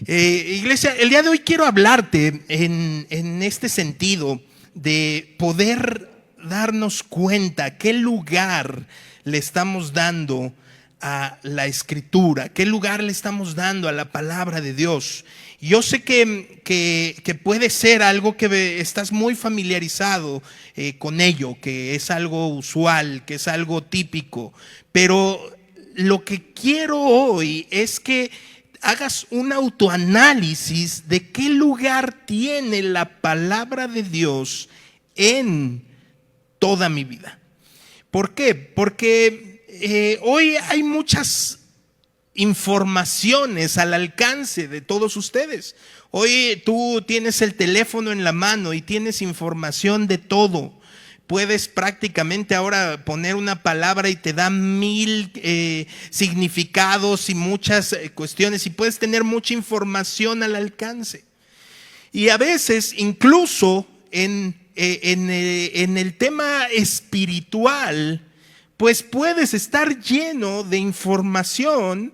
Iglesia, el día de hoy quiero hablarte en este sentido de poder darnos cuenta qué lugar le estamos dando a la Escritura, qué lugar le estamos dando a la palabra de Dios. Yo sé que puede ser algo que estás muy familiarizado con ello, que es algo usual, que es algo típico, pero lo que quiero hoy es que hagas un autoanálisis de qué lugar tiene la palabra de Dios en toda mi vida. ¿Por qué? Porque hoy hay muchas informaciones al alcance de todos ustedes. Hoy tú tienes el teléfono en la mano y tienes información de todo. Puedes prácticamente ahora poner una palabra y te da 1000 significados y muchas cuestiones, y puedes tener mucha información al alcance. Y a veces incluso en el tema espiritual, pues puedes estar lleno de información,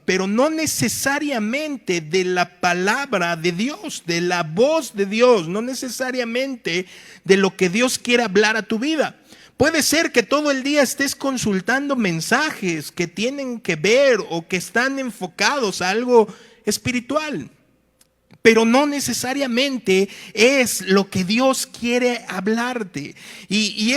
pero no necesariamente de la palabra de Dios, de la voz de Dios, no necesariamente de lo que Dios quiere hablar a tu vida. Puede ser que todo el día estés consultando mensajes que tienen que ver o que están enfocados a algo espiritual, pero no necesariamente es lo que Dios quiere hablarte. Y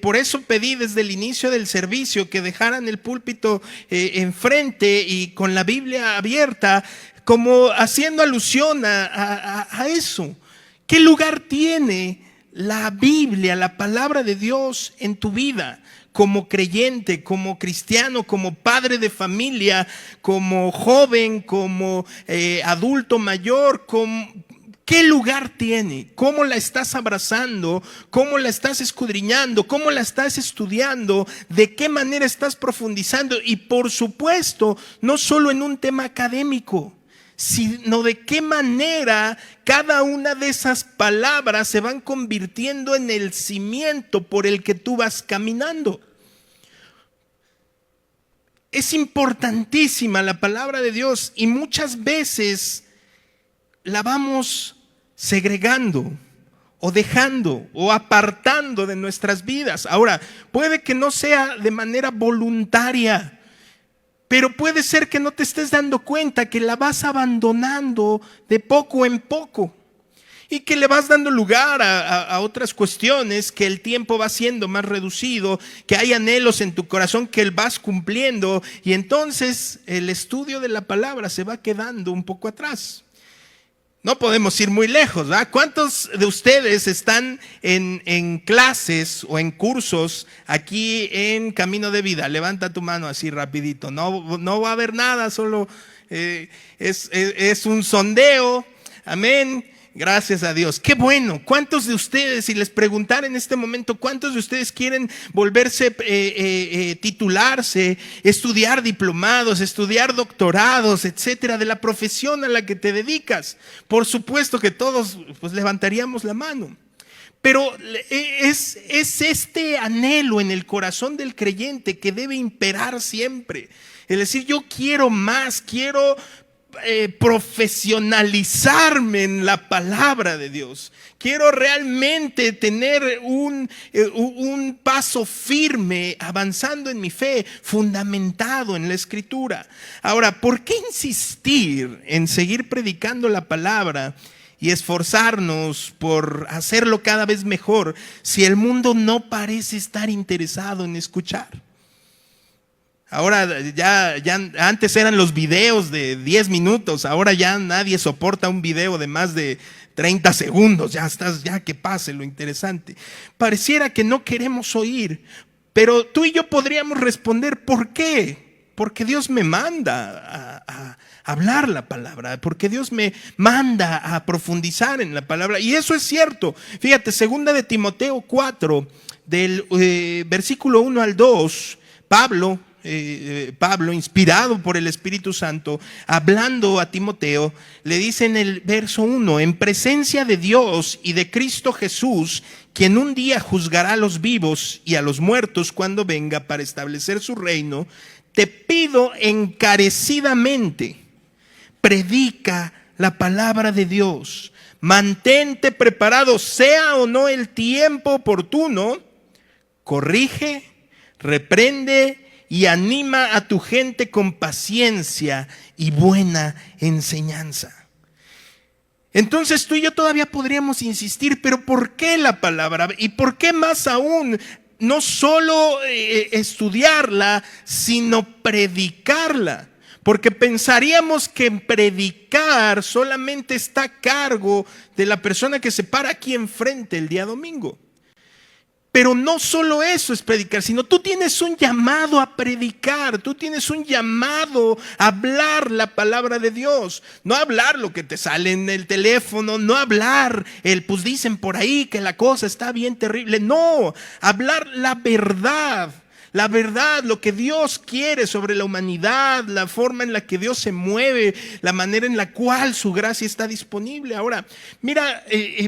por eso pedí desde el inicio del servicio que dejaran el púlpito enfrente y con la Biblia abierta, como haciendo alusión a eso. ¿Qué lugar tiene la Biblia, la palabra de Dios en tu vida? Como creyente, como cristiano, como padre de familia, como joven, como adulto mayor, ¿qué lugar tiene? ¿Cómo la estás abrazando? ¿Cómo la estás escudriñando? ¿Cómo la estás estudiando? ¿De qué manera estás profundizando? Y por supuesto, no solo en un tema académico, sino de qué manera cada una de esas palabras se van convirtiendo en el cimiento por el que tú vas caminando. Es importantísima la palabra de Dios y muchas veces la vamos segregando o dejando o apartando de nuestras vidas. Ahora, puede que no sea de manera voluntaria, pero puede ser que no te estés dando cuenta que la vas abandonando de poco en poco y que le vas dando lugar a otras cuestiones, que el tiempo va siendo más reducido, que hay anhelos en tu corazón que vas cumpliendo, y entonces el estudio de la palabra se va quedando un poco atrás. No podemos ir muy lejos, ¿verdad? ¿Cuántos de ustedes están en clases o en cursos aquí en Camino de Vida? Levanta tu mano así rapidito. No va a haber nada, solo es un sondeo. Amén. Gracias a Dios. Qué bueno. ¿Cuántos de ustedes, si les preguntara en este momento, cuántos de ustedes quieren volverse, titularse, estudiar diplomados, estudiar doctorados, etcétera, de la profesión a la que te dedicas? Por supuesto que todos pues levantaríamos la mano. Pero es este anhelo en el corazón del creyente que debe imperar siempre. Es decir, yo quiero más, quiero profesionalizarme en la palabra de Dios. Quiero realmente tener un paso firme avanzando en mi fe, fundamentado en la Escritura. Ahora, ¿por qué insistir en seguir predicando la palabra y esforzarnos por hacerlo cada vez mejor si el mundo no parece estar interesado en escuchar? Ahora ya antes eran los videos de 10 minutos, ahora ya nadie soporta un video de más de 30 segundos, ya que pase lo interesante. Pareciera que no queremos oír, pero tú y yo podríamos responder, ¿por qué? Porque Dios me manda a hablar la palabra, porque Dios me manda a profundizar en la palabra, y eso es cierto. Fíjate, 2 de Timoteo 4, del versículo 1 al 2, Pablo, inspirado por el Espíritu Santo, hablando a Timoteo, le dice en el verso 1: en presencia de Dios y de Cristo Jesús, quien un día juzgará a los vivos y a los muertos cuando venga para establecer su reino, te pido encarecidamente, predica la palabra de Dios. Mantente preparado, sea o no el tiempo oportuno. Corrige, reprende y anima a tu gente con paciencia y buena enseñanza. Entonces tú y yo todavía podríamos insistir, pero ¿por qué la palabra? ¿Y por qué más aún no solo estudiarla, sino predicarla? Porque pensaríamos que predicar solamente está a cargo de la persona que se para aquí enfrente el día domingo. Pero no solo eso es predicar, sino tú tienes un llamado a predicar, tú tienes un llamado a hablar la palabra de Dios. No hablar lo que te sale en el teléfono, no hablar pues dicen por ahí que la cosa está bien terrible. No, hablar la verdad. La verdad, lo que Dios quiere sobre la humanidad, la forma en la que Dios se mueve, la manera en la cual su gracia está disponible. Ahora, mira,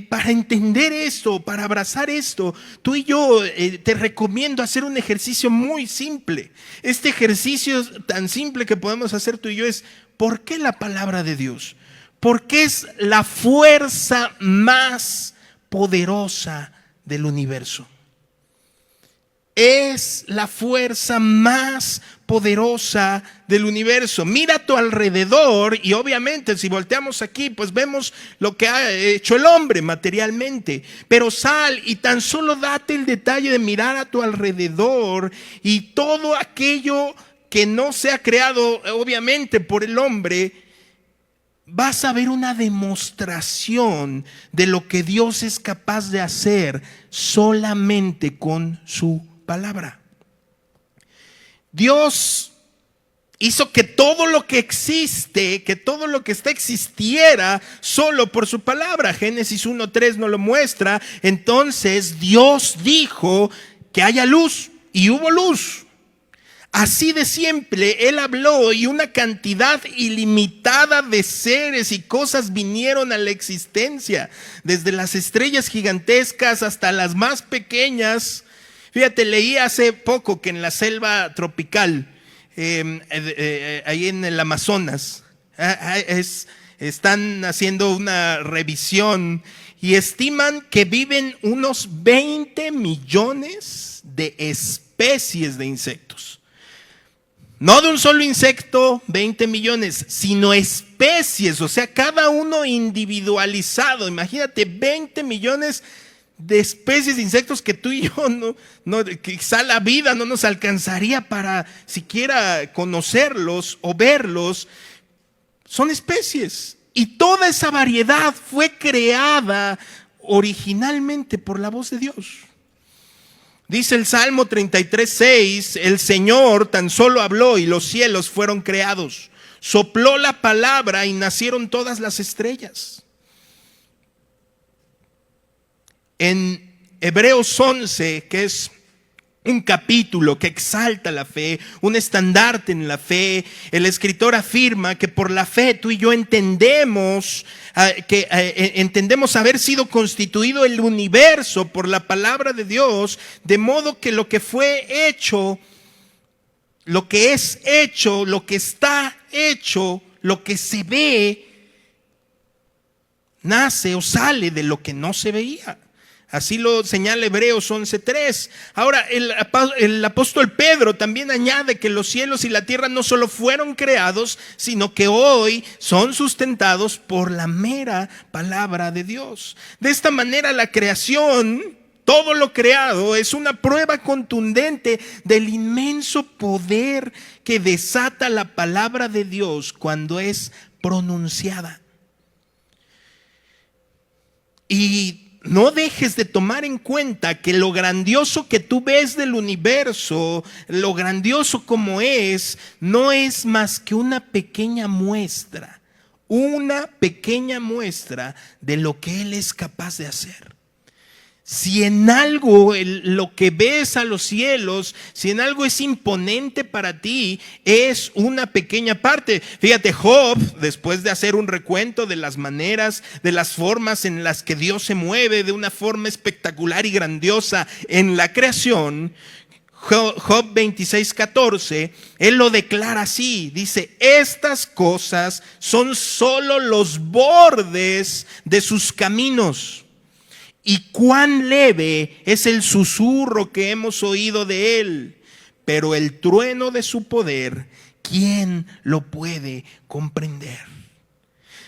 para entender esto, para abrazar esto, tú y yo te recomiendo hacer un ejercicio muy simple. Este ejercicio tan simple que podemos hacer tú y yo es, ¿por qué la palabra de Dios? Porque es la fuerza más poderosa del universo. Es la fuerza más poderosa del universo. Mira a tu alrededor y obviamente si volteamos aquí pues vemos lo que ha hecho el hombre materialmente. Pero sal y tan solo date el detalle de mirar a tu alrededor y todo aquello que no se ha creado obviamente por el hombre. Vas a ver una demostración de lo que Dios es capaz de hacer solamente con su palabra. Dios hizo que todo lo que existe, que todo lo que está existiera solo por su palabra. Génesis 1:3 nos lo muestra. Entonces Dios dijo que haya luz y hubo luz. Así de siempre Él habló y una cantidad ilimitada de seres y cosas vinieron a la existencia, desde las estrellas gigantescas hasta las más pequeñas. Fíjate, leí hace poco que en la selva tropical, ahí en el Amazonas, están haciendo una revisión y estiman que viven unos 20 millones de especies de insectos. No de un solo insecto, 20 millones, sino especies, o sea, cada uno individualizado. Imagínate, 20 millones de especies de insectos que tú y yo quizá la vida no nos alcanzaría para siquiera conocerlos o verlos. Son especies y toda esa variedad fue creada originalmente por la voz de Dios. Dice el Salmo 33:6, el Señor tan solo habló y los cielos fueron creados. Sopló la palabra y nacieron todas las estrellas. En Hebreos 11, que es un capítulo que exalta la fe, un estandarte en la fe, el escritor afirma que por la fe tú y yo entendemos haber sido constituido el universo por la palabra de Dios, de modo que lo que fue hecho, lo que es hecho, lo que está hecho, lo que se ve, nace o sale de lo que no se veía. Así lo señala Hebreos 11:3. Ahora, el apóstol Pedro también añade que los cielos y la tierra no solo fueron creados, sino que hoy son sustentados por la mera palabra de Dios. De esta manera, la creación, todo lo creado, es una prueba contundente del inmenso poder que desata la palabra de Dios cuando es pronunciada. Y no dejes de tomar en cuenta que lo grandioso que tú ves del universo, lo grandioso como es, no es más que una pequeña muestra de lo que Él es capaz de hacer. Si en algo lo que ves a los cielos, si en algo es imponente para ti, es una pequeña parte. Fíjate, Job, después de hacer un recuento de las maneras, de las formas en las que Dios se mueve de una forma espectacular y grandiosa en la creación, Job 26:14, él lo declara así, dice: estas cosas son solo los bordes de sus caminos, y cuán leve es el susurro que hemos oído de él, pero el trueno de su poder, ¿quién lo puede comprender?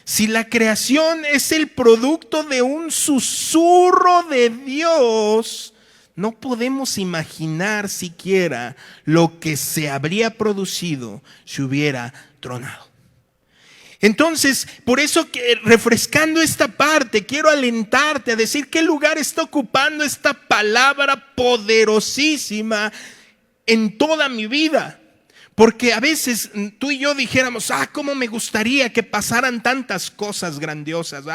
Si la creación es el producto de un susurro de Dios, no podemos imaginar siquiera lo que se habría producido si hubiera tronado. Entonces, por eso que refrescando esta parte, quiero alentarte a decir qué lugar está ocupando esta palabra poderosísima en toda mi vida. Porque a veces tú y yo dijéramos: cómo me gustaría que pasaran tantas cosas grandiosas,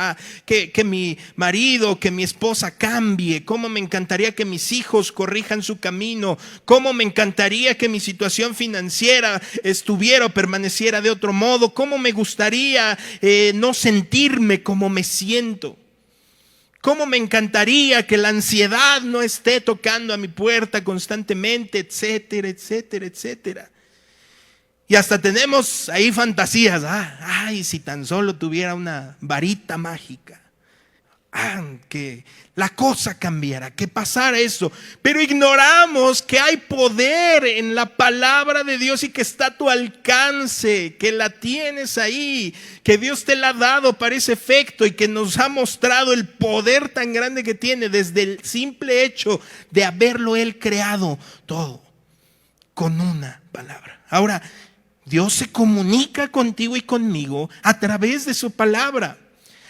que mi marido, que mi esposa cambie, cómo me encantaría que mis hijos corrijan su camino, cómo me encantaría que mi situación financiera estuviera o permaneciera de otro modo, cómo me gustaría no sentirme como me siento. Cómo me encantaría que la ansiedad no esté tocando a mi puerta constantemente, etcétera, etcétera, etcétera. Y hasta tenemos ahí fantasías. Si tan solo tuviera una varita mágica. Que la cosa cambiara, que pasara eso. Pero ignoramos que hay poder en la palabra de Dios y que está a tu alcance, que la tienes ahí, que Dios te la ha dado para ese efecto y que nos ha mostrado el poder tan grande que tiene desde el simple hecho de haberlo Él creado todo con una palabra. Ahora, Dios se comunica contigo y conmigo a través de su palabra.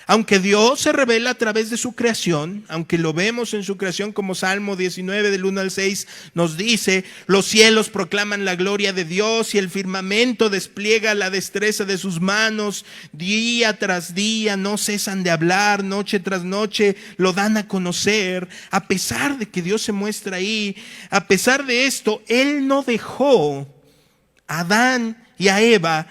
Aunque Dios se revela a través de su creación, aunque lo vemos en su creación, como Salmo 19 del 1 al 6 nos dice: los cielos proclaman la gloria de Dios y el firmamento despliega la destreza de sus manos. Día tras día no cesan de hablar, noche tras noche lo dan a conocer. A pesar de que Dios se muestra ahí, a pesar de esto, Él no dejó a Adán y a Eva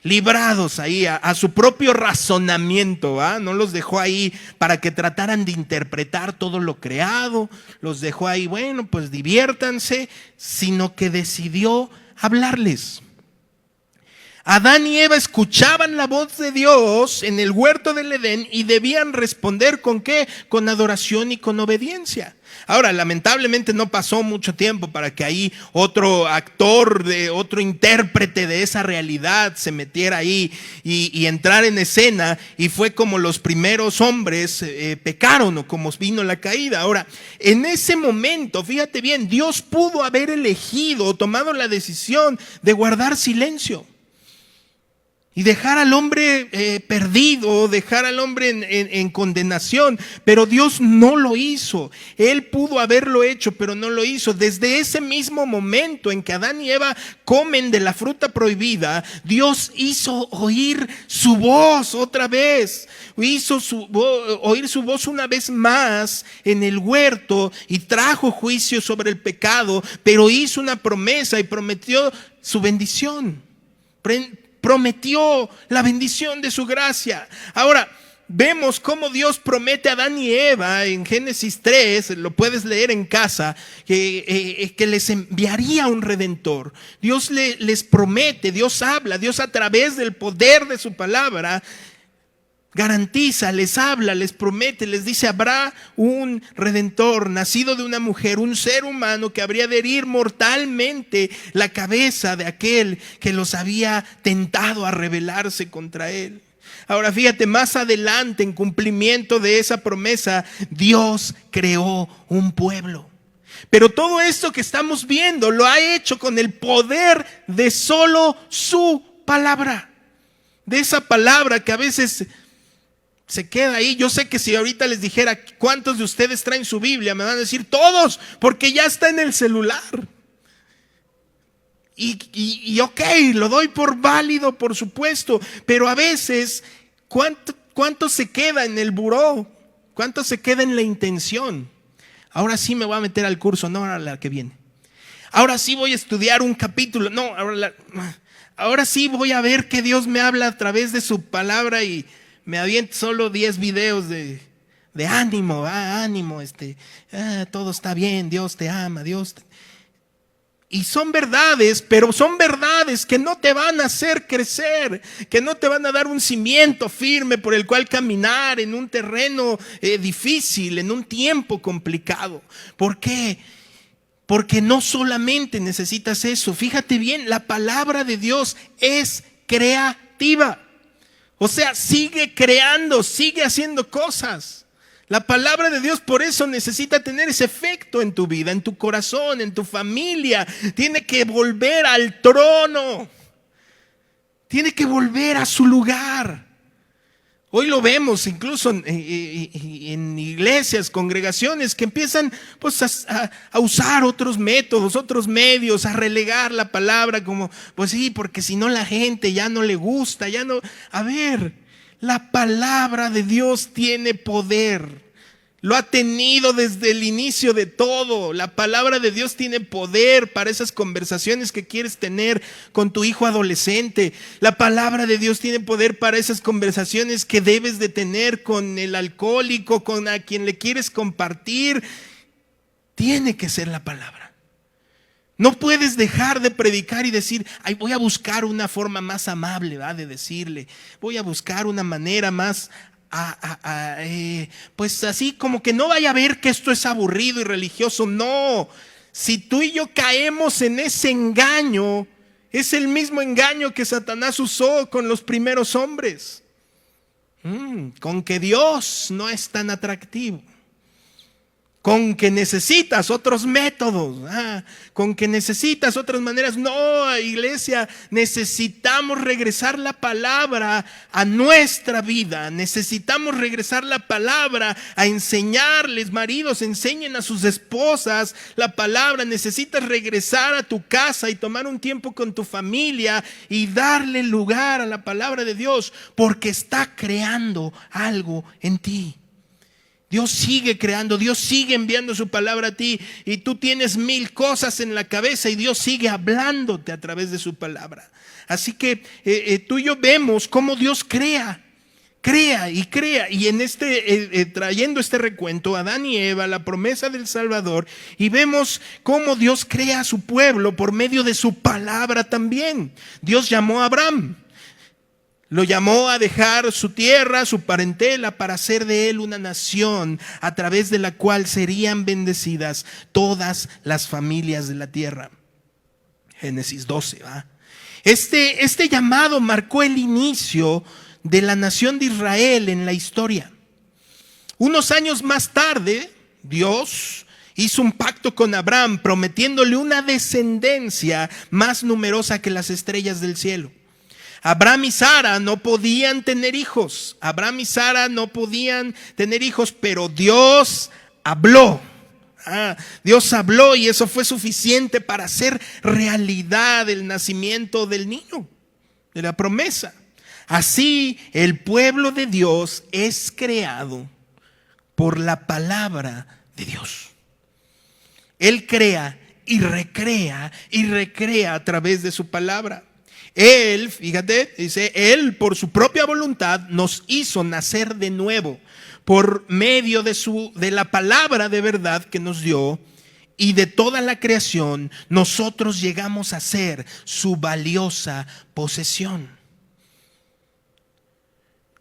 librados ahí a su propio razonamiento, no los dejó ahí para que trataran de interpretar todo lo creado, los dejó ahí, bueno, pues diviértanse, sino que decidió hablarles. Adán y Eva escuchaban la voz de Dios en el huerto del Edén y debían responder ¿con qué? Con adoración y con obediencia. Ahora, lamentablemente no pasó mucho tiempo para que ahí otro actor, otro intérprete de esa realidad se metiera ahí y entrar en escena, y fue como los primeros hombres pecaron o como vino la caída. Ahora, en ese momento, fíjate bien, Dios pudo haber elegido o tomado la decisión de guardar silencio y dejar al hombre perdido, dejar al hombre en condenación, pero Dios no lo hizo. Él pudo haberlo hecho, pero no lo hizo. Desde ese mismo momento en que Adán y Eva comen de la fruta prohibida, Dios hizo oír su voz otra vez, hizo oír su voz una vez más en el huerto y trajo juicio sobre el pecado, pero hizo una promesa y prometió su bendición. Prometió la bendición de su gracia. Ahora, vemos cómo Dios promete a Adán y Eva en Génesis 3, lo puedes leer en casa, que les enviaría un redentor. Dios les promete, Dios habla, Dios a través del poder de su palabra garantiza, les habla, les promete, les dice: habrá un redentor nacido de una mujer, un ser humano que habría de herir mortalmente la cabeza de aquel que los había tentado a rebelarse contra él. Ahora fíjate, más adelante, en cumplimiento de esa promesa, Dios creó un pueblo. Pero todo esto que estamos viendo lo ha hecho con el poder de solo su palabra. De esa palabra que a veces se queda ahí. Yo sé que si ahorita les dijera cuántos de ustedes traen su Biblia, me van a decir todos, porque ya está en el celular. Y ok, lo doy por válido, por supuesto, pero a veces, ¿cuánto se queda en el buró? ¿Cuánto se queda en la intención? Ahora sí me voy a meter al curso, no ahora la que viene. Ahora sí voy a estudiar un capítulo, no, ahora sí voy a ver que Dios me habla a través de su palabra y me aviento solo 10 videos de ánimo, ánimo, todo está bien, Dios te ama, Y son verdades, pero son verdades que no te van a hacer crecer, que no te van a dar un cimiento firme por el cual caminar en un terreno difícil, en un tiempo complicado. ¿Por qué? Porque no solamente necesitas eso. Fíjate bien, la palabra de Dios es creativa. O sea, sigue creando, sigue haciendo cosas. La palabra de Dios por eso necesita tener ese efecto en tu vida, en tu corazón, en tu familia. Tiene que volver al trono. Tiene que volver a su lugar. Hoy lo vemos incluso en iglesias, congregaciones que empiezan pues, a usar otros métodos, otros medios, a relegar la palabra como, pues sí, porque si no la gente ya no le gusta, ya no. A ver, la palabra de Dios tiene poder. Lo ha tenido desde el inicio de todo. La palabra de Dios tiene poder para esas conversaciones que quieres tener con tu hijo adolescente. La palabra de Dios tiene poder para esas conversaciones que debes de tener con el alcohólico, con a quien le quieres compartir. Tiene que ser la palabra. No puedes dejar de predicar y decir, ay, voy a buscar una forma más amable, ¿va? De decirle. Voy a buscar una manera más pues así como que no vaya a ver que esto es aburrido y religioso. No, si tú y yo caemos en ese engaño, es el mismo engaño que Satanás usó con los primeros hombres, con que Dios no es tan atractivo, con que necesitas otros métodos, con que necesitas otras maneras. No, iglesia, necesitamos regresar la palabra a nuestra vida. Necesitamos regresar la palabra a enseñarles. Maridos, enseñen a sus esposas la palabra. Necesitas regresar a tu casa y tomar un tiempo con tu familia y darle lugar a la palabra de Dios, porque está creando algo en ti. Dios sigue creando, Dios sigue enviando su palabra a ti y tú tienes 1000 cosas en la cabeza y Dios sigue hablándote a través de su palabra. Así que tú y yo vemos cómo Dios crea y en trayendo este recuento, Adán y Eva, la promesa del Salvador, y vemos cómo Dios crea a su pueblo por medio de su palabra también. Dios llamó a Abraham. Lo llamó a dejar su tierra, su parentela, para hacer de él una nación a través de la cual serían bendecidas todas las familias de la tierra. Génesis 12, ¿va? Este llamado marcó el inicio de la nación de Israel en la historia. Unos años más tarde, Dios hizo un pacto con Abraham, prometiéndole una descendencia más numerosa que las estrellas del cielo. Abraham y Sara no podían tener hijos. Pero Dios habló. Dios habló y eso fue suficiente para hacer realidad el nacimiento del niño, de la promesa. Así, el pueblo de Dios es creado por la palabra de Dios. Él crea y recrea a través de su palabra. Él, fíjate, dice, Él por su propia voluntad nos hizo nacer de nuevo por medio de la palabra de verdad que nos dio, y de toda la creación nosotros llegamos a ser su valiosa posesión.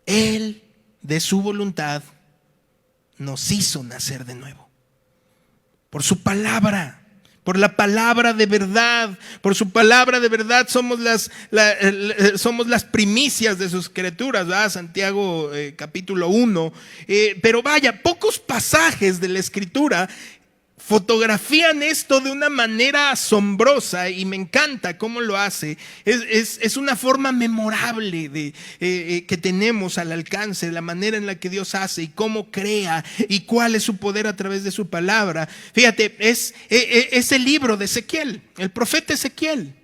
Él de su voluntad nos hizo nacer de nuevo por su palabra. Por la palabra de verdad, por su palabra de verdad somos las primicias de sus criaturas, ¿verdad? Santiago capítulo 1. Pero vaya, pocos pasajes de la Escritura fotografían esto de una manera asombrosa y me encanta cómo lo hace. Es una forma memorable que tenemos al alcance, la manera en la que Dios hace y cómo crea y cuál es su poder a través de su palabra. Fíjate, es el libro de Ezequiel, el profeta Ezequiel.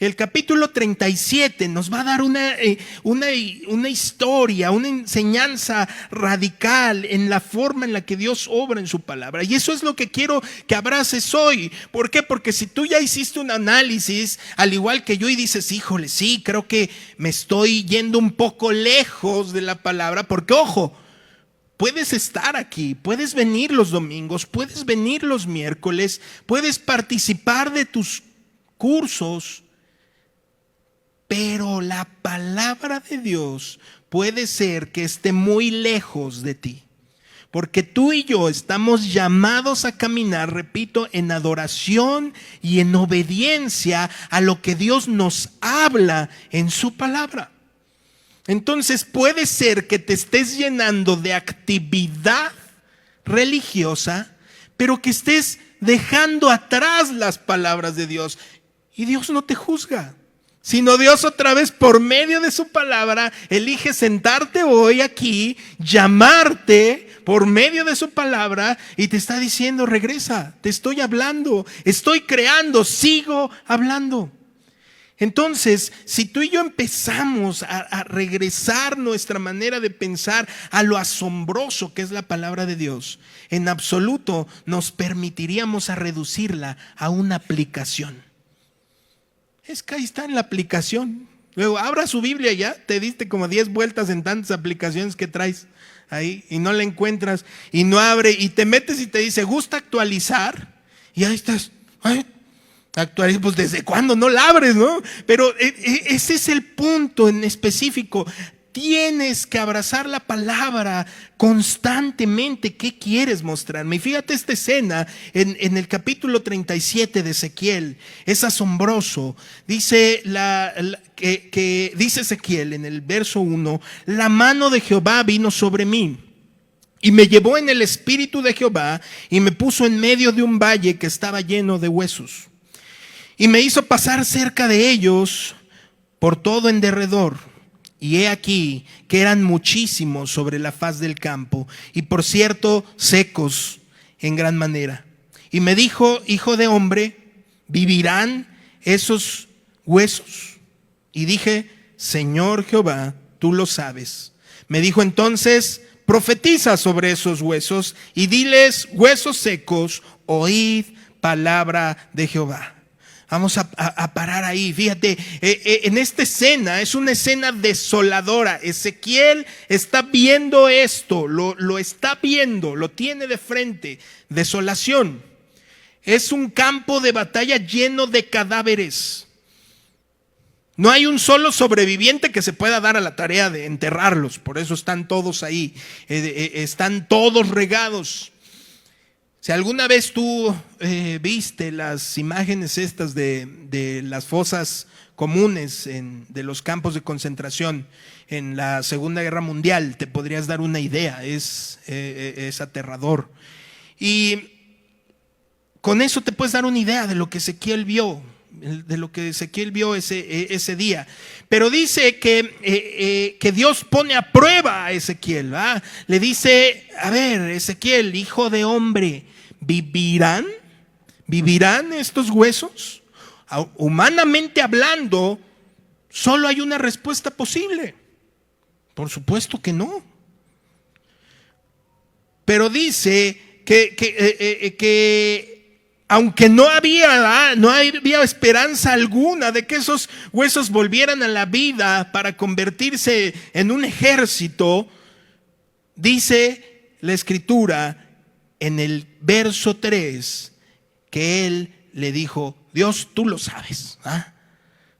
El capítulo 37 nos va a dar una historia, una enseñanza radical en la forma en la que Dios obra en su palabra. Y eso es lo que quiero que abraces hoy. ¿Por qué? Porque si tú ya hiciste un análisis, al igual que yo, y dices, híjole, sí, creo que me estoy yendo un poco lejos de la palabra, porque ojo, puedes estar aquí, puedes venir los domingos, puedes venir los miércoles, puedes participar de tus recursos, pero la palabra de Dios puede ser que esté muy lejos de ti. Porque tú y yo estamos llamados a caminar, repito, en adoración y en obediencia a lo que Dios nos habla en su palabra. Entonces puede ser que te estés llenando de actividad religiosa, pero que estés dejando atrás las palabras de Dios. Y Dios no te juzga, sino Dios otra vez por medio de su palabra elige sentarte hoy aquí, llamarte por medio de su palabra y te está diciendo: regresa, te estoy hablando, estoy creando, sigo hablando. Entonces, si tú y yo empezamos a regresar nuestra manera de pensar a lo asombroso que es la palabra de Dios, en absoluto nos permitiríamos a reducirla a una aplicación. Es que ahí está en la aplicación. Luego, abra su Biblia ya, te diste como 10 vueltas en tantas aplicaciones que traes ahí y no la encuentras y no abre y te metes y te dice: ¿gusta actualizar? Y ahí estás. Ay, actualiza, pues ¿desde cuándo no la abres, no? Pero ese es el punto en específico. Tienes que abrazar la palabra constantemente. ¿Qué quieres mostrarme? Y fíjate esta escena en el capítulo 37 de Ezequiel. Es asombroso. Dice dice Ezequiel en el verso 1: la mano de Jehová vino sobre mí y me llevó en el espíritu de Jehová y me puso en medio de un valle que estaba lleno de huesos. Y me hizo pasar cerca de ellos por todo en derredor. Y he aquí que eran muchísimos sobre la faz del campo, y por cierto secos en gran manera. Y me dijo: hijo de hombre, ¿vivirán esos huesos? Y dije: Señor Jehová, tú lo sabes. Me dijo entonces: profetiza sobre esos huesos y diles: huesos secos, oíd palabra de Jehová. Vamos a parar ahí. Fíjate, en esta escena es una escena desoladora. Ezequiel está viendo esto, lo está viendo, lo tiene de frente. Desolación. Es un campo de batalla lleno de cadáveres. No hay un solo sobreviviente que se pueda dar a la tarea de enterrarlos. Por eso están todos ahí, están todos regados. Si alguna vez tú viste las imágenes estas de las fosas comunes de los campos de concentración en la Segunda Guerra Mundial, te podrías dar una idea. Es aterrador. Y con eso te puedes dar una idea de lo que Ezequiel vio, ese día. Pero dice que Dios pone a prueba a Ezequiel, ¿verdad? Le dice: a ver, Ezequiel, hijo de hombre, ¿vivirán estos huesos? Humanamente hablando, solo hay una respuesta posible: por supuesto que no. Pero dice que aunque no había esperanza alguna de que esos huesos volvieran a la vida para convertirse en un ejército, dice la Escritura en el verso 3 que él le dijo: Dios, tú lo sabes, ¿ah?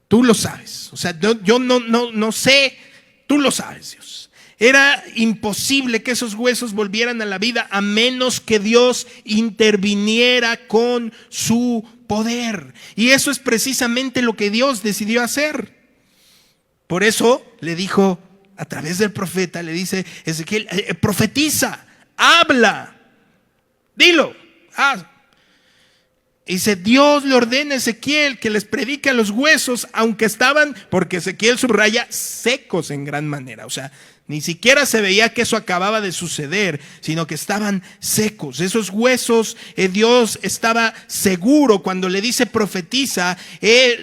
Tú lo sabes. O sea, yo no sé, tú lo sabes, Dios. Era imposible que esos huesos volvieran a la vida a menos que Dios interviniera con su poder. Y eso es precisamente lo que Dios decidió hacer. Por eso le dijo a través del profeta, le dice: Ezequiel, profetiza, habla, dilo, haz. Dice: Dios le ordena a Ezequiel que les predique a los huesos, aunque estaban, porque Ezequiel subraya, secos en gran manera. O sea, ni siquiera se veía que eso acababa de suceder, sino que estaban secos. Esos huesos, Dios estaba seguro cuando le dice profetiza,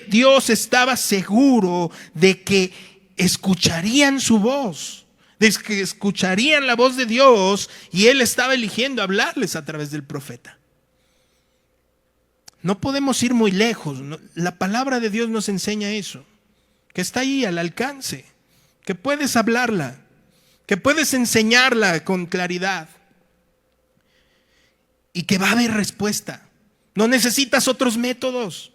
Dios estaba seguro de que escucharían su voz, de que escucharían la voz de Dios, y Él estaba eligiendo hablarles a través del profeta. No podemos ir muy lejos. La palabra de Dios nos enseña eso, que está ahí al alcance, que puedes hablarla, que puedes enseñarla con claridad y que va a haber respuesta. No necesitas otros métodos.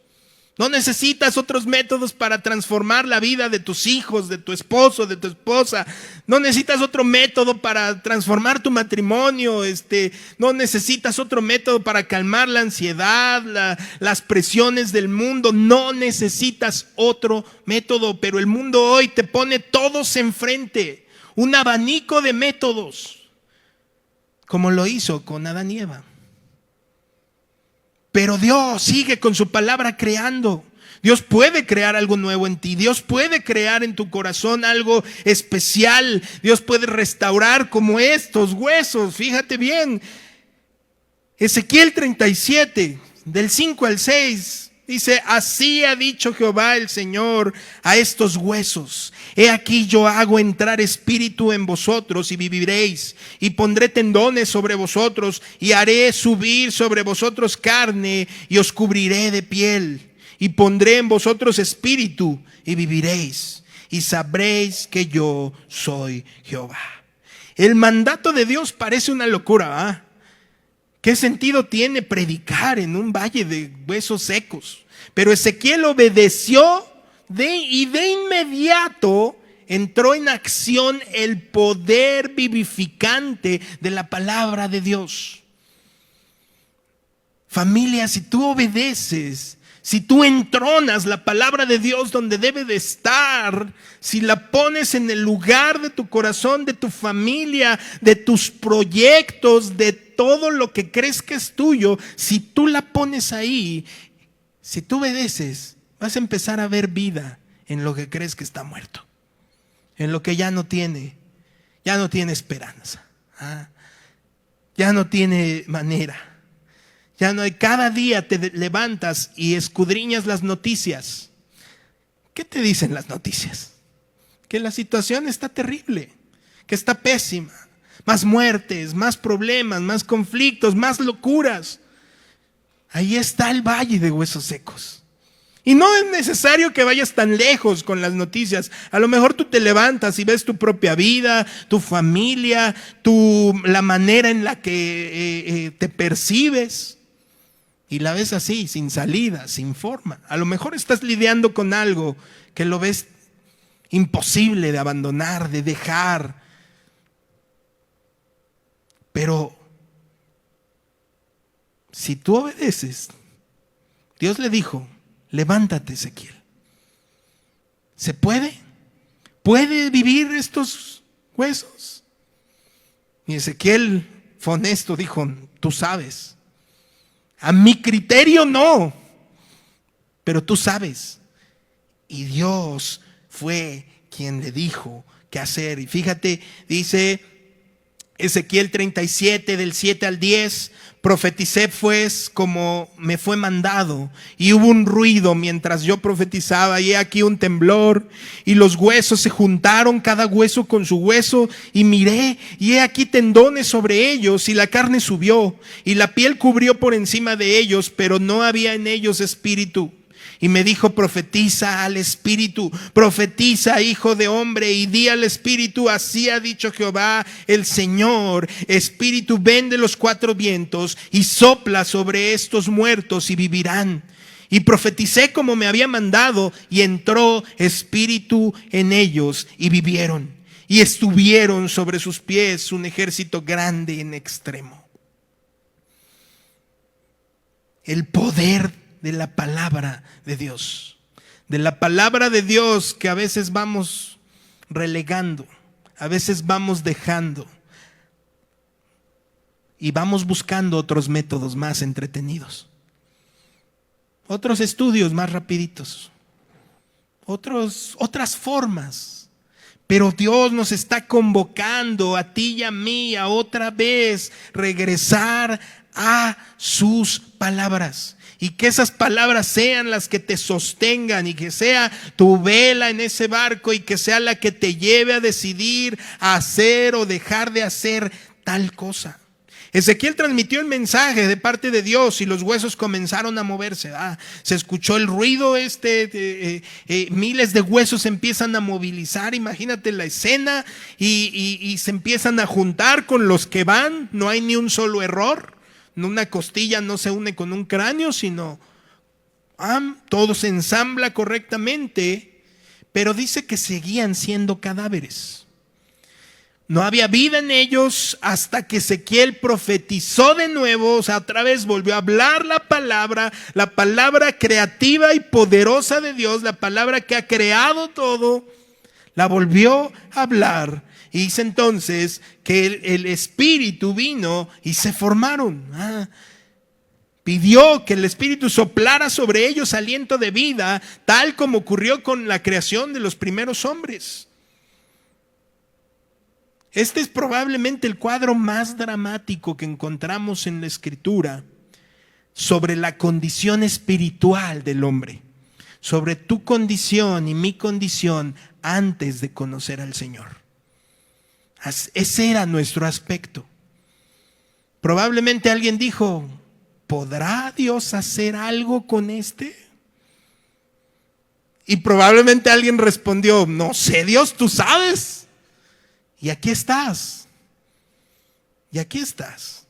No necesitas otros métodos para transformar la vida de tus hijos, de tu esposo, de tu esposa. No necesitas otro método para transformar tu matrimonio. No necesitas otro método para calmar la ansiedad, las presiones del mundo. No necesitas otro método, pero el mundo hoy te pone todos enfrente. Un abanico de métodos, como lo hizo con Adán y Eva. Pero Dios sigue con su palabra creando. Dios puede crear algo nuevo en ti. Dios puede crear en tu corazón algo especial. Dios puede restaurar como estos huesos. Fíjate bien. Ezequiel 37, del 5 al 6. Dice: así ha dicho Jehová el Señor a estos huesos: he aquí yo hago entrar espíritu en vosotros y viviréis, y pondré tendones sobre vosotros, y haré subir sobre vosotros carne, y os cubriré de piel, y pondré en vosotros espíritu, y viviréis, y sabréis que yo soy Jehová. El mandato de Dios parece una locura, ¿verdad? ¿Qué sentido tiene predicar en un valle de huesos secos? Pero Ezequiel obedeció y de inmediato entró en acción el poder vivificante de la palabra de Dios. Familia, si tú obedeces, si tú entronas la palabra de Dios donde debe de estar, si la pones en el lugar de tu corazón, de tu familia, de tus proyectos, de todo lo que crees que es tuyo, si tú la pones ahí, si tú obedeces, vas a empezar a ver vida en lo que crees que está muerto, en lo que ya no tiene esperanza, ya no tiene manera. Ya no hay. Cada día te levantas y escudriñas las noticias. ¿Qué te dicen las noticias? Que la situación está terrible, que está pésima. Más muertes, más problemas, más conflictos, más locuras. Ahí está el valle de huesos secos. Y no es necesario que vayas tan lejos con las noticias. A lo mejor tú te levantas y ves tu propia vida, tu familia, la manera en la que te percibes. Y la ves así, sin salida, sin forma. A lo mejor estás lidiando con algo que lo ves imposible de abandonar, de dejar. Pero si tú obedeces, Dios le dijo: levántate, Ezequiel. ¿Se puede? ¿Puede vivir estos huesos? Y Ezequiel fue honesto, dijo: tú sabes. A mi criterio no, pero tú sabes. Y Dios fue quien le dijo qué hacer. Y fíjate, dice Ezequiel 37, del 7 al 10: profeticé pues como me fue mandado, y hubo un ruido mientras yo profetizaba, y he aquí un temblor, y los huesos se juntaron, cada hueso con su hueso, y miré, y he aquí tendones sobre ellos, y la carne subió, y la piel cubrió por encima de ellos, pero no había en ellos espíritu. Y me dijo: profetiza al espíritu, profetiza, hijo de hombre, y di al espíritu: así ha dicho Jehová el Señor, espíritu, ven de los cuatro vientos y sopla sobre estos muertos y vivirán. Y profeticé como me había mandado, y entró espíritu en ellos y vivieron, y estuvieron sobre sus pies un ejército grande en extremo. El poder de la palabra de Dios, de la palabra de Dios que a veces vamos relegando, a veces vamos dejando y vamos buscando otros métodos más entretenidos, otros estudios más rapiditos, otras formas. Pero Dios nos está convocando a ti y a mí a otra vez regresar a sus palabras. Y que esas palabras sean las que te sostengan, y que sea tu vela en ese barco, y que sea la que te lleve a decidir a hacer o dejar de hacer tal cosa. Ezequiel transmitió el mensaje de parte de Dios, y los huesos comenzaron a moverse. Se escuchó el ruido, miles de huesos se empiezan a movilizar. Imagínate la escena, y se empiezan a juntar con los que van. No hay ni un solo error. Una costilla no se une con un cráneo, sino todo se ensambla correctamente, pero dice que seguían siendo cadáveres. No había vida en ellos hasta que Ezequiel profetizó de nuevo, o sea, otra vez volvió a hablar la palabra creativa y poderosa de Dios, la palabra que ha creado todo, la volvió a hablar. Y dice entonces que el Espíritu vino y se formaron. Pidió que el Espíritu soplara sobre ellos aliento de vida, tal como ocurrió con la creación de los primeros hombres. Este es probablemente el cuadro más dramático que encontramos en la Escritura sobre la condición espiritual del hombre, sobre tu condición y mi condición antes de conocer al Señor. Ese era nuestro aspecto. Probablemente alguien dijo, ¿podrá Dios hacer algo con este? Y probablemente alguien respondió, no sé, Dios, tú sabes. Y aquí estás. Y aquí estás.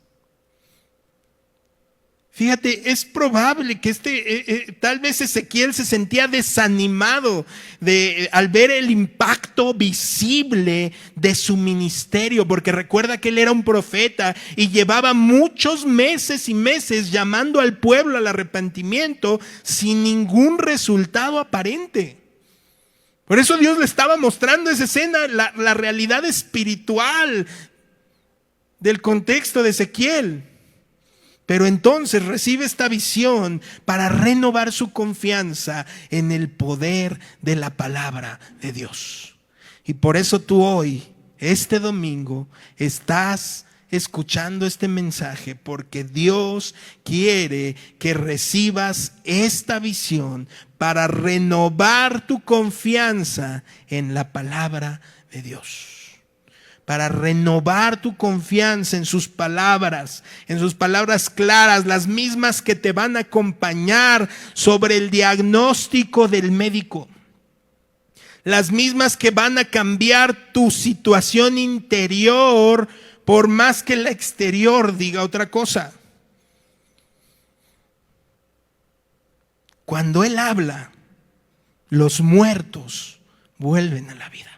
Fíjate, es probable que tal vez Ezequiel se sentía desanimado al ver el impacto visible de su ministerio, porque recuerda que él era un profeta y llevaba muchos meses y meses llamando al pueblo al arrepentimiento sin ningún resultado aparente. Por eso Dios le estaba mostrando esa escena, la realidad espiritual del contexto de Ezequiel. Pero entonces recibe esta visión para renovar su confianza en el poder de la palabra de Dios. Y por eso tú hoy, este domingo, estás escuchando este mensaje, porque Dios quiere que recibas esta visión para renovar tu confianza en la palabra de Dios. Para renovar tu confianza en sus palabras claras, las mismas que te van a acompañar sobre el diagnóstico del médico. Las mismas que van a cambiar tu situación interior por más que la exterior diga otra cosa. Cuando Él habla, los muertos vuelven a la vida.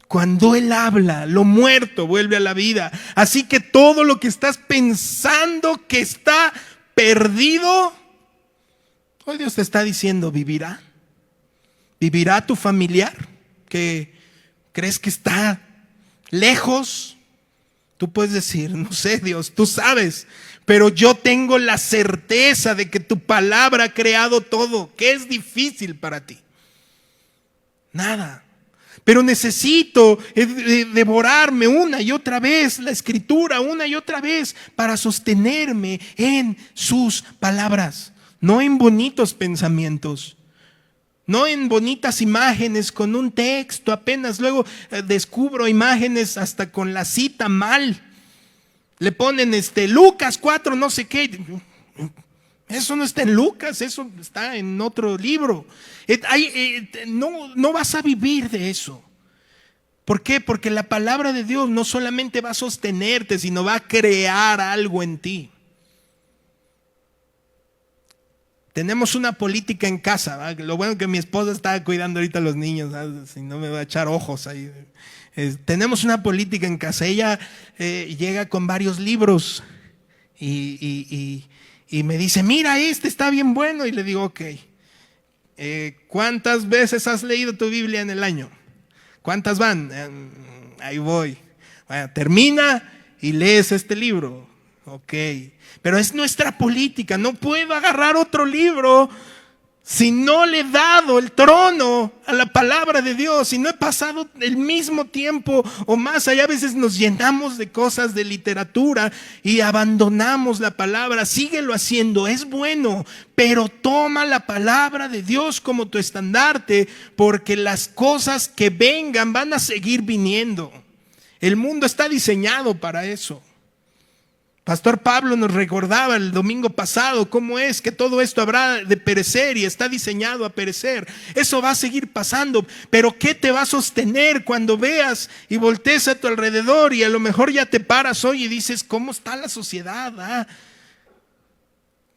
Cuando Él habla, lo muerto vuelve a la vida. Así que todo lo que estás pensando que está perdido, hoy Dios te está diciendo, vivirá. ¿Vivirá tu familiar que crees que está lejos? Tú puedes decir, no sé, Dios, tú sabes, pero yo tengo la certeza de que tu palabra ha creado todo. ¿Qué es difícil para ti? Nada. Pero necesito devorarme una y otra vez la Escritura, una y otra vez, para sostenerme en sus palabras. No en bonitos pensamientos, no en bonitas imágenes con un texto apenas. Luego descubro imágenes hasta con la cita mal. Le ponen Lucas 4 no sé qué. Eso no está en Lucas, eso está en otro libro. No vas a vivir de eso. ¿Por qué? Porque la palabra de Dios no solamente va a sostenerte, sino va a crear algo en ti. Tenemos una política en casa, ¿verdad? Lo bueno que mi esposa está cuidando ahorita a los niños, ¿verdad? Si no me va a echar ojos ahí. Tenemos una política en casa. Ella llega con varios libros y me dice, mira, este está bien bueno. Y le digo, ok, ¿cuántas veces has leído tu Biblia en el año? ¿Cuántas van? Ahí voy. Bueno, termina y lees este libro. Ok, pero es nuestra política. No puedo agarrar otro libro si no le he dado el trono a la palabra de Dios, si no he pasado el mismo tiempo o más allá. A veces nos llenamos de cosas de literatura y abandonamos la palabra. Síguelo haciendo, es bueno, pero toma la palabra de Dios como tu estandarte, porque las cosas que vengan van a seguir viniendo. El mundo está diseñado para eso. Pastor Pablo nos recordaba el domingo pasado cómo es que todo esto habrá de perecer y está diseñado a perecer. Eso va a seguir pasando, pero ¿qué te va a sostener cuando veas y voltees a tu alrededor y a lo mejor ya te paras hoy y dices, ¿cómo está la sociedad?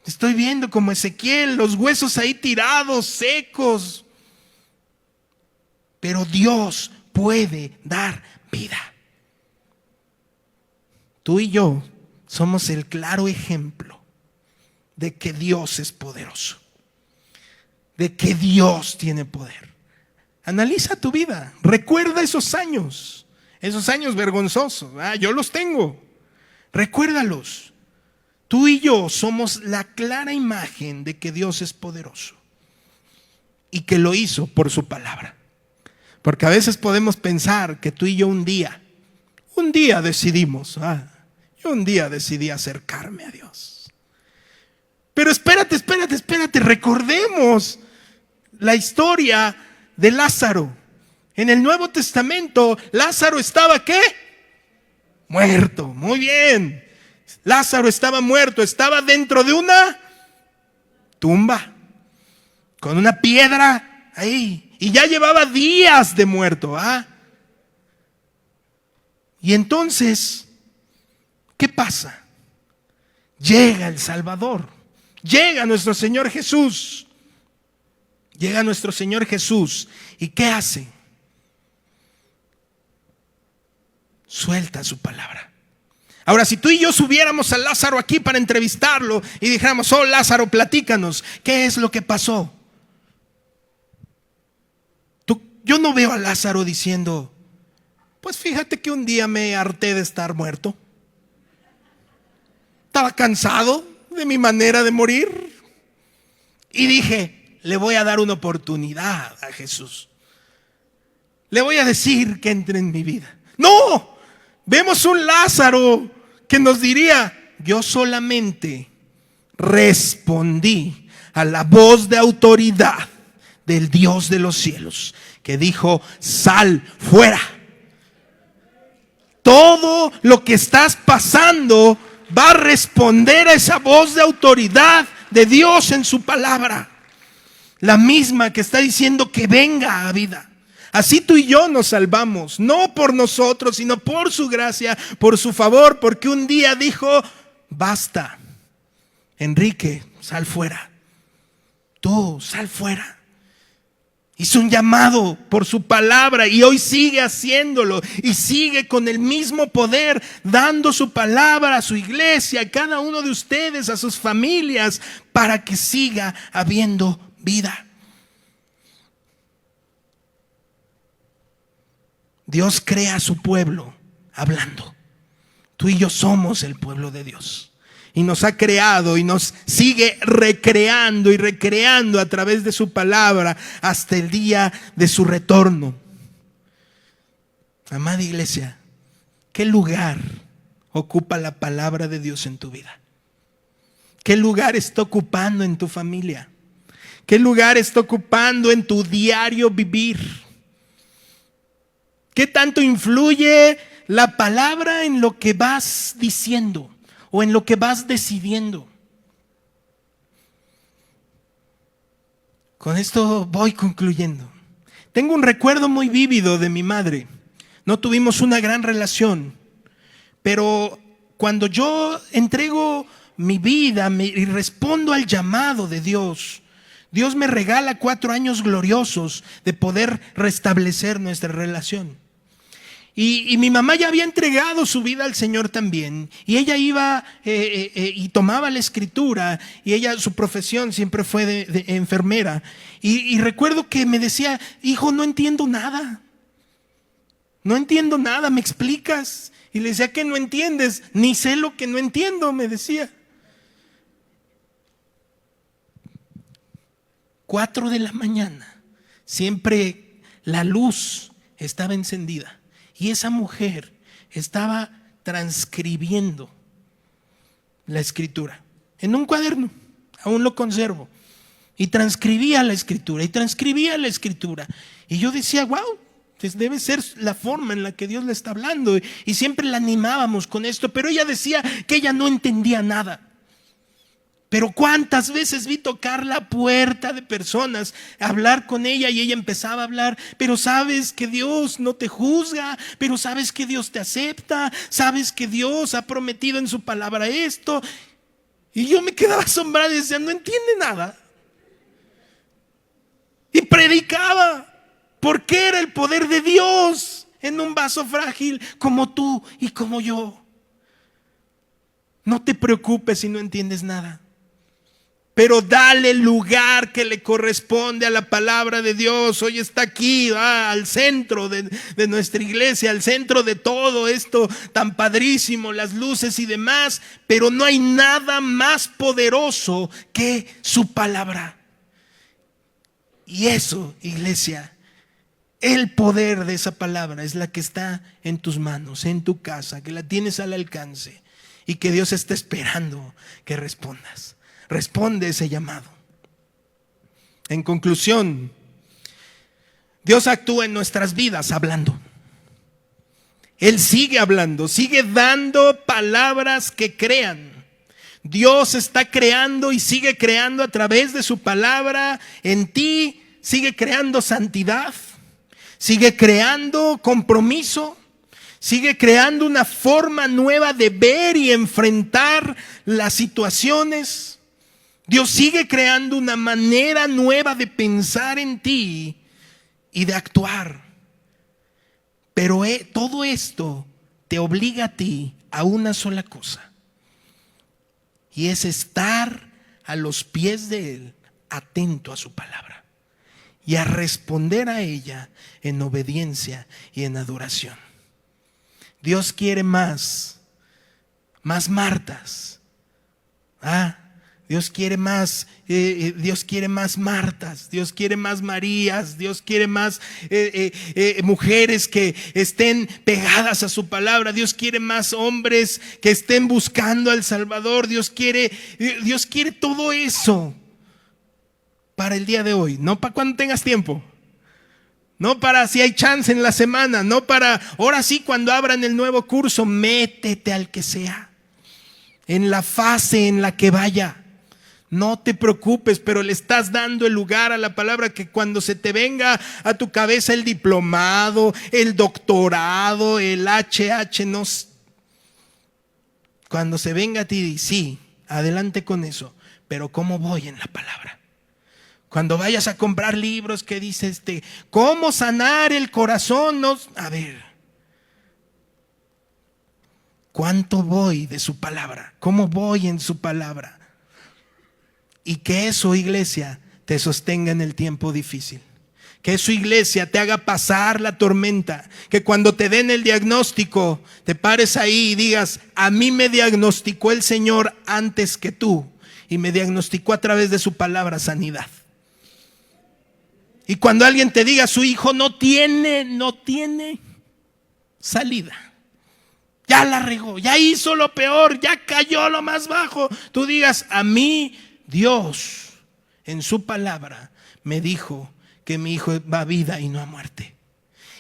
Estoy viendo como Ezequiel, los huesos ahí tirados, secos. Pero Dios puede dar vida. Tú y yo somos el claro ejemplo de que Dios es poderoso, de que Dios tiene poder. Analiza tu vida, recuerda esos años vergonzosos. Yo los tengo, recuérdalos. Tú y yo somos la clara imagen de que Dios es poderoso y que lo hizo por su palabra. Porque a veces podemos pensar que tú y yo un día decidimos, yo un día decidí acercarme a Dios. Pero espérate, recordemos la historia de Lázaro. En el Nuevo Testamento, Lázaro estaba ¿qué? Muerto. Muy bien. Lázaro estaba muerto, estaba dentro de una tumba, con una piedra ahí, y ya llevaba días de muerto. Y entonces, ¿qué pasa? Llega el Salvador, llega nuestro Señor Jesús. Llega nuestro Señor Jesús. ¿Y qué hace? Suelta su palabra. Ahora, si tú y yo subiéramos a Lázaro aquí para entrevistarlo y dijéramos, Lázaro, platícanos, ¿qué es lo que pasó? Yo no veo a Lázaro diciendo, pues fíjate que un día me harté de estar muerto. Estaba cansado de mi manera de morir y dije, le voy a dar una oportunidad a Jesús. Le voy a decir que entre en mi vida. No, vemos un Lázaro que nos diría, yo solamente respondí a la voz de autoridad del Dios de los cielos, que dijo, sal fuera. Todo lo que estás pasando va a responder a esa voz de autoridad de Dios en su palabra. La misma que está diciendo que venga a vida. Así tú y yo nos salvamos, no por nosotros, sino por su gracia, por su favor, porque un día dijo, basta, Enrique, sal fuera. Tú, sal fuera. Hizo un llamado por su palabra y hoy sigue haciéndolo y sigue con el mismo poder, dando su palabra a su iglesia, a cada uno de ustedes, a sus familias, para que siga habiendo vida. Dios crea a su pueblo hablando. Tú y yo somos el pueblo de Dios. Y nos ha creado y nos sigue recreando y recreando a través de su palabra hasta el día de su retorno. Amada iglesia, ¿qué lugar ocupa la palabra de Dios en tu vida? ¿Qué lugar está ocupando en tu familia? ¿Qué lugar está ocupando en tu diario vivir? ¿Qué tanto influye la palabra en lo que vas diciendo o en lo que vas decidiendo? Con esto voy concluyendo. Tengo un recuerdo muy vívido de mi madre. No tuvimos una gran relación, pero cuando yo entrego mi vida y respondo al llamado de Dios, Dios me regala 4 años gloriosos de poder restablecer nuestra relación. Y mi mamá ya había entregado su vida al Señor también. Y ella iba y tomaba la escritura. Y ella, su profesión siempre fue de enfermera. Y recuerdo que me decía, hijo, no entiendo nada. No entiendo nada, ¿me explicas? Y le decía, ¿qué no entiendes? Ni sé lo que no entiendo, me decía. 4 de la mañana, siempre la luz estaba encendida. Y esa mujer estaba transcribiendo la escritura en un cuaderno, aún lo conservo. Y transcribía la escritura, Y yo decía, wow, pues debe ser la forma en la que Dios le está hablando. Y siempre la animábamos con esto, pero ella decía que ella no entendía nada. Pero cuántas veces vi tocar la puerta de personas, hablar con ella y ella empezaba a hablar, pero sabes que Dios no te juzga, pero sabes que Dios te acepta, sabes que Dios ha prometido en su palabra esto. Y yo me quedaba asombrado y decía, no entiende nada. Y predicaba, porque era el poder de Dios en un vaso frágil como tú y como yo. No te preocupes si no entiendes nada, pero dale el lugar que le corresponde a la palabra de Dios. Hoy está aquí, al centro de nuestra iglesia, al centro de todo esto tan padrísimo, las luces y demás, pero no hay nada más poderoso que su palabra. Y eso, iglesia, el poder de esa palabra es la que está en tus manos, en tu casa, que la tienes al alcance y que Dios está esperando que respondas. Responde ese llamado. En conclusión, Dios actúa en nuestras vidas hablando. Él sigue hablando, sigue dando palabras que crean. Dios está creando y sigue creando a través de su palabra en ti. Sigue creando santidad, sigue creando compromiso, sigue creando una forma nueva de ver y enfrentar las situaciones. Dios sigue creando una manera nueva de pensar en ti y de actuar. Pero todo esto te obliga a ti a una sola cosa. Y es estar a los pies de Él, atento a su palabra. Y a responder a ella en obediencia y en adoración. Dios quiere más Martas. Dios quiere más Martas, Dios quiere más Marías, Dios quiere más mujeres que estén pegadas a su palabra. Dios quiere más hombres que estén buscando al Salvador. Dios quiere todo eso para el día de hoy, no para cuando tengas tiempo, no para si hay chance en la semana, no para ahora sí cuando abran el nuevo curso. Métete al que sea, en la fase en la que vaya. No te preocupes, pero le estás dando el lugar a la palabra, que cuando se te venga a tu cabeza el diplomado, el doctorado, el HH, no, cuando se venga a ti, sí, adelante con eso, pero ¿cómo voy en la palabra? Cuando vayas a comprar libros que dice ¿cómo sanar el corazón? No, a ver, ¿cuánto voy de su palabra? ¿Cómo voy en su palabra? Y que eso, iglesia, te sostenga en el tiempo difícil. Que eso, iglesia, te haga pasar la tormenta. Que cuando te den el diagnóstico, te pares ahí y digas, a mí me diagnosticó el Señor antes que tú. Y me diagnosticó a través de su palabra sanidad. Y cuando alguien te diga, su hijo no tiene salida. Ya la regó, ya hizo lo peor, ya cayó lo más bajo. Tú digas, a mí Dios en su palabra me dijo que mi hijo va a vida y no a muerte.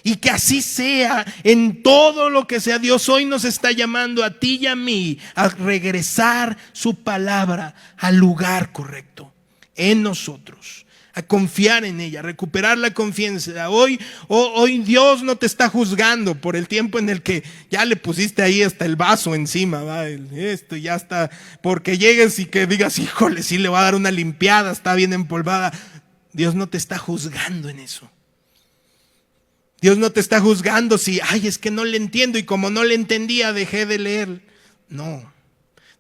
Y que así sea en todo lo que sea. Dios hoy nos está llamando a ti y a mí a regresar su palabra al lugar correcto en nosotros, a confiar en ella, a recuperar la confianza. Hoy Dios no te está juzgando por el tiempo en el que ya le pusiste ahí hasta el vaso encima, esto ya está, porque llegues y que digas, híjole, sí le va a dar una limpiada, está bien empolvada. Dios no te está juzgando en eso. Dios no te está juzgando si, es que no le entiendo y como no le entendía dejé de leer. No,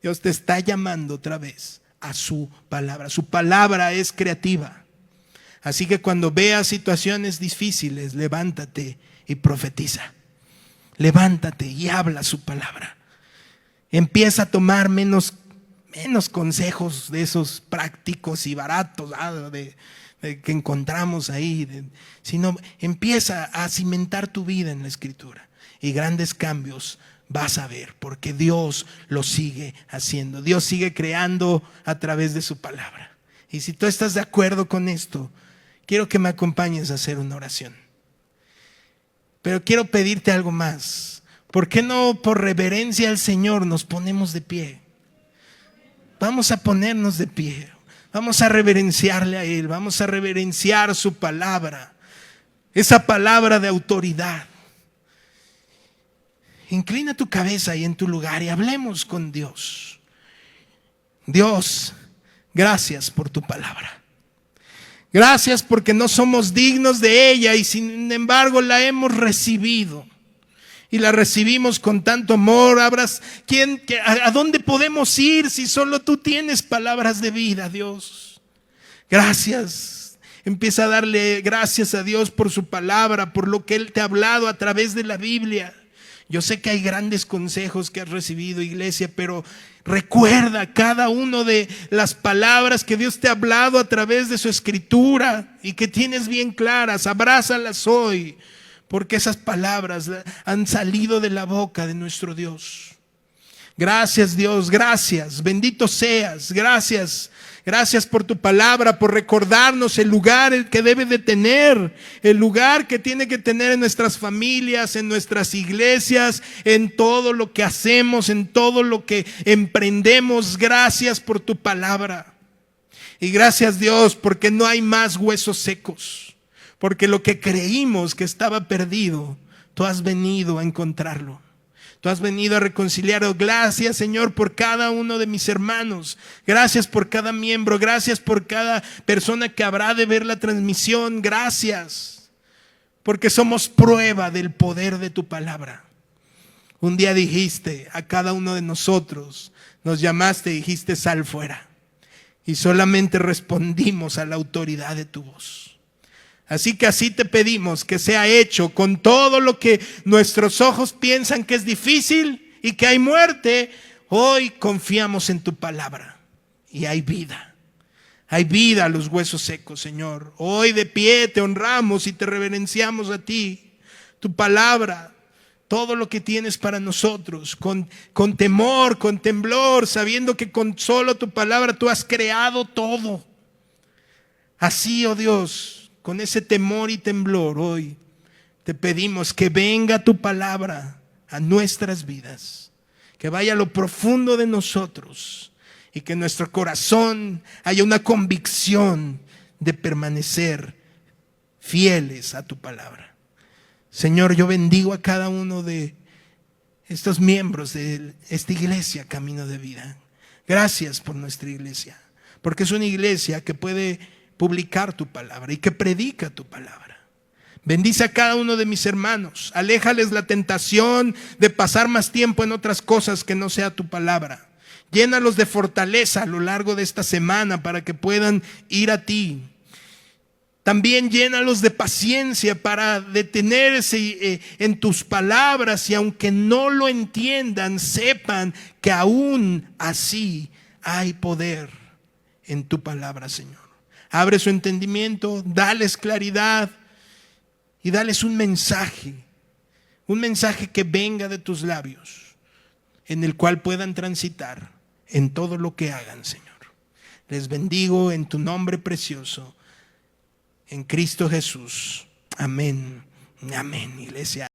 Dios te está llamando otra vez a su palabra. Su palabra es creativa. Así que cuando veas situaciones difíciles, levántate y profetiza. Levántate y habla su palabra. Empieza a tomar menos consejos de esos prácticos y baratos que encontramos ahí, sino empieza a cimentar tu vida en la Escritura. Y grandes cambios vas a ver, porque Dios lo sigue haciendo. Dios sigue creando a través de su palabra. Y si tú estás de acuerdo con esto, quiero que me acompañes a hacer una oración. Pero quiero pedirte algo más. ¿Por qué no, por reverencia al Señor, nos ponemos de pie? Vamos a ponernos de pie. Vamos a reverenciarle a Él. Vamos a reverenciar su palabra. Esa palabra de autoridad. Inclina tu cabeza ahí en tu lugar y hablemos con Dios. Dios, gracias por tu palabra. Gracias porque no somos dignos de ella y sin embargo la hemos recibido. Y la recibimos con tanto amor. ¿A dónde podemos ir si solo tú tienes palabras de vida, Dios? Gracias. Empieza a darle gracias a Dios por su palabra, por lo que Él te ha hablado a través de la Biblia. Yo sé que hay grandes consejos que has recibido, iglesia, pero recuerda cada una de las palabras que Dios te ha hablado a través de su escritura y que tienes bien claras. Abrázalas hoy, porque esas palabras han salido de la boca de nuestro Dios. Gracias, Dios, gracias. Bendito seas, gracias. Gracias por tu palabra, por recordarnos el lugar que debe de tener, el lugar que tiene que tener en nuestras familias, en nuestras iglesias, en todo lo que hacemos, en todo lo que emprendemos. Gracias por tu palabra. Y gracias, Dios, porque no hay más huesos secos, porque lo que creímos que estaba perdido, tú has venido a encontrarlo. Tú has venido a reconciliarlo. Gracias, Señor, por cada uno de mis hermanos. Gracias por cada miembro. Gracias por cada persona que habrá de ver la transmisión. Gracias, porque somos prueba del poder de tu palabra. Un día dijiste a cada uno de nosotros, nos llamaste y dijiste: sal fuera. Y solamente respondimos a la autoridad de tu voz. Así que así te pedimos que sea hecho con todo lo que nuestros ojos piensan que es difícil y que hay muerte. Hoy confiamos en tu palabra y hay vida. Hay vida a los huesos secos, Señor. Hoy de pie te honramos y te reverenciamos a ti. Tu palabra, todo lo que tienes para nosotros, con temor, con temblor, sabiendo que con solo tu palabra tú has creado todo. Así, oh Dios, con ese temor y temblor, hoy te pedimos que venga tu palabra a nuestras vidas, que vaya a lo profundo de nosotros y que en nuestro corazón haya una convicción de permanecer fieles a tu palabra. Señor, yo bendigo a cada uno de estos miembros de esta iglesia Camino de Vida. Gracias por nuestra iglesia, porque es una iglesia que puede publicar tu palabra y que predica tu palabra. Bendice a cada uno de mis hermanos. Aléjales la tentación de pasar más tiempo en otras cosas que no sea tu palabra. Llénalos de fortaleza a lo largo de esta semana para que puedan ir a ti. También llénalos de paciencia para detenerse en tus palabras y aunque no lo entiendan, sepan que aún así hay poder en tu palabra, Señor. Abre su entendimiento, dales claridad y dales un mensaje que venga de tus labios, en el cual puedan transitar en todo lo que hagan, Señor. Les bendigo en tu nombre precioso, en Cristo Jesús. Amén. Amén, iglesia.